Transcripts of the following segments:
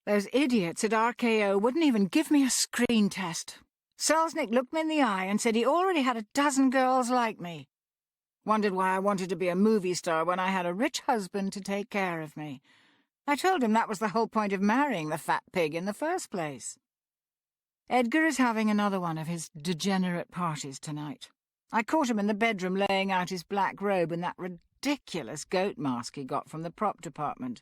Those idiots at RKO wouldn't even give me a screen test. Selznick looked me in the eye and said he already had a dozen girls like me. Wondered why I wanted to be a movie star when I had a rich husband to take care of me. I told him that was the whole point of marrying the fat pig in the first place. Edgar is having another one of his degenerate parties tonight. I caught him in the bedroom laying out his black robe in that ridiculous goat mask he got from the prop department.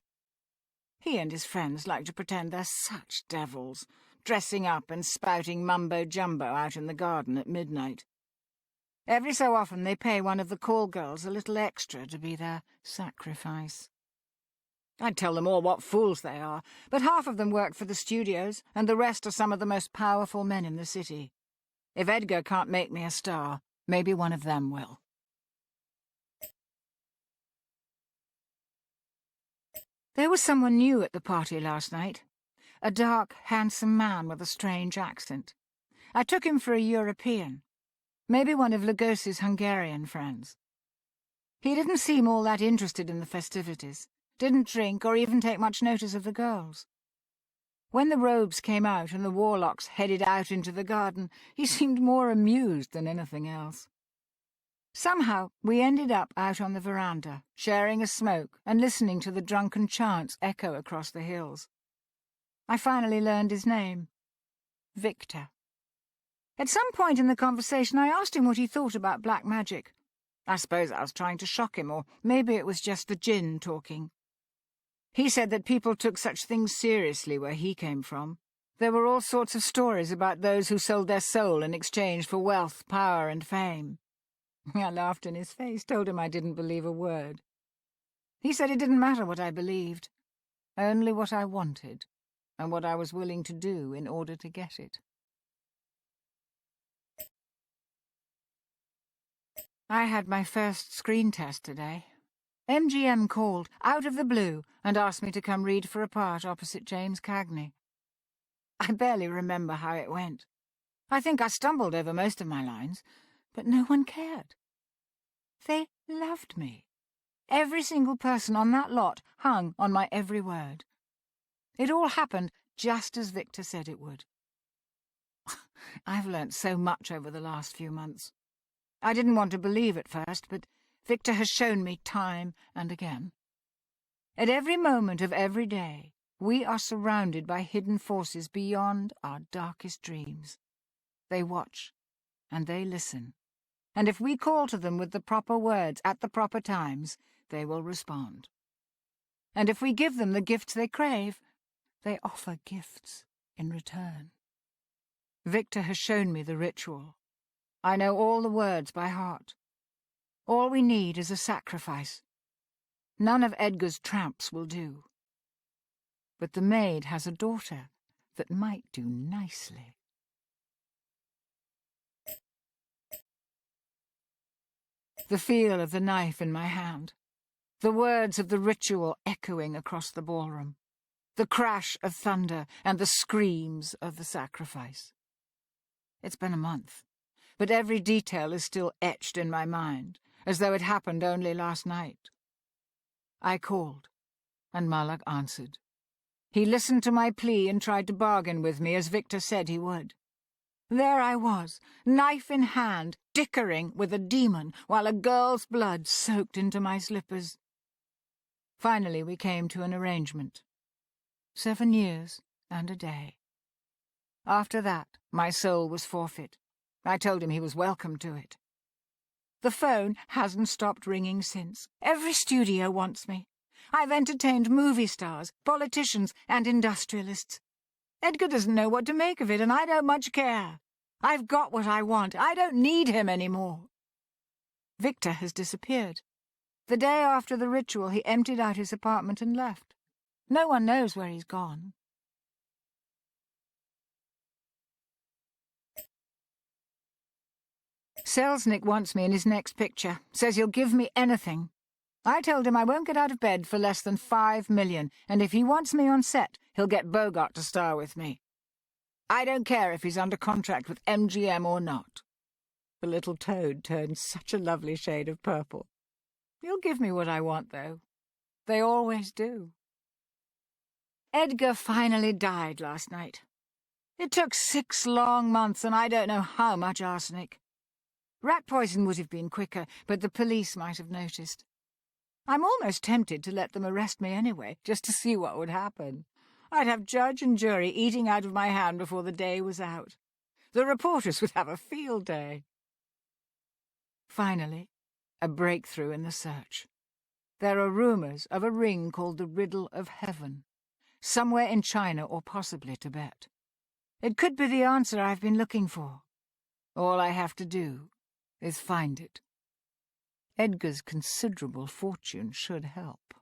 He and his friends like to pretend they're such devils, dressing up and spouting mumbo-jumbo out in the garden at midnight. Every so often they pay one of the call girls a little extra to be their sacrifice. I'd tell them all what fools they are, but half of them work for the studios, and the rest are some of the most powerful men in the city. If Edgar can't make me a star, maybe one of them will. There was someone new at the party last night. A dark, handsome man with a strange accent. I took him for a European. Maybe one of Lagos's Hungarian friends. He didn't seem all that interested in the festivities, didn't drink or even take much notice of the girls. When the robes came out and the warlocks headed out into the garden, he seemed more amused than anything else. Somehow we ended up out on the veranda, sharing a smoke and listening to the drunken chants echo across the hills. I finally learned his name. Victor. At some point in the conversation I asked him what he thought about black magic. I suppose I was trying to shock him, or maybe it was just the djinn talking. He said that people took such things seriously where he came from. There were all sorts of stories about those who sold their soul in exchange for wealth, power, and fame. I laughed in his face, told him I didn't believe a word. He said it didn't matter what I believed, only what I wanted, and what I was willing to do in order to get it. I had my first screen test today. MGM called, out of the blue, and asked me to come read for a part opposite James Cagney. I barely remember how it went. I think I stumbled over most of my lines, but no one cared. They loved me. Every single person on that lot hung on my every word. It all happened just as Victor said it would. I've learnt so much over the last few months. I didn't want to believe at first, but Victor has shown me time and again. At every moment of every day, we are surrounded by hidden forces beyond our darkest dreams. They watch, and they listen, and if we call to them with the proper words at the proper times, they will respond. And if we give them the gifts they crave, they offer gifts in return. Victor has shown me the ritual. I know all the words by heart. All we need is a sacrifice. None of Edgar's tramps will do. But the maid has a daughter that might do nicely. The feel of the knife in my hand, the words of the ritual echoing across the ballroom, the crash of thunder and the screams of the sacrifice. It's been a month, but every detail is still etched in my mind, as though it happened only last night. I called, and Malak answered. He listened to my plea and tried to bargain with me as Victor said he would. There I was, knife in hand, dickering with a demon, while a girl's blood soaked into my slippers. Finally we came to an arrangement. 7 years and a day. After that, my soul was forfeit. I told him he was welcome to it. The phone hasn't stopped ringing since. Every studio wants me. I've entertained movie stars, politicians, and industrialists. Edgar doesn't know what to make of it, and I don't much care. I've got what I want. I don't need him anymore. Victor has disappeared. The day after the ritual, he emptied out his apartment and left. No one knows where he's gone. Selznick wants me in his next picture, says he'll give me anything. I told him I won't get out of bed for less than $5 million, and if he wants me on set, he'll get Bogart to star with me. I don't care if he's under contract with MGM or not. The little toad turned such a lovely shade of purple. He'll give me what I want, though. They always do. Edgar finally died last night. It took 6 long months and I don't know how much arsenic. Rat poison would have been quicker, but the police might have noticed. I'm almost tempted to let them arrest me anyway, just to see what would happen. I'd have judge and jury eating out of my hand before the day was out. The reporters would have a field day. Finally, a breakthrough in the search. There are rumours of a ring called the Riddle of Heaven, somewhere in China or possibly Tibet. It could be the answer I've been looking for. All I have to do is find it. Edgar's considerable fortune should help.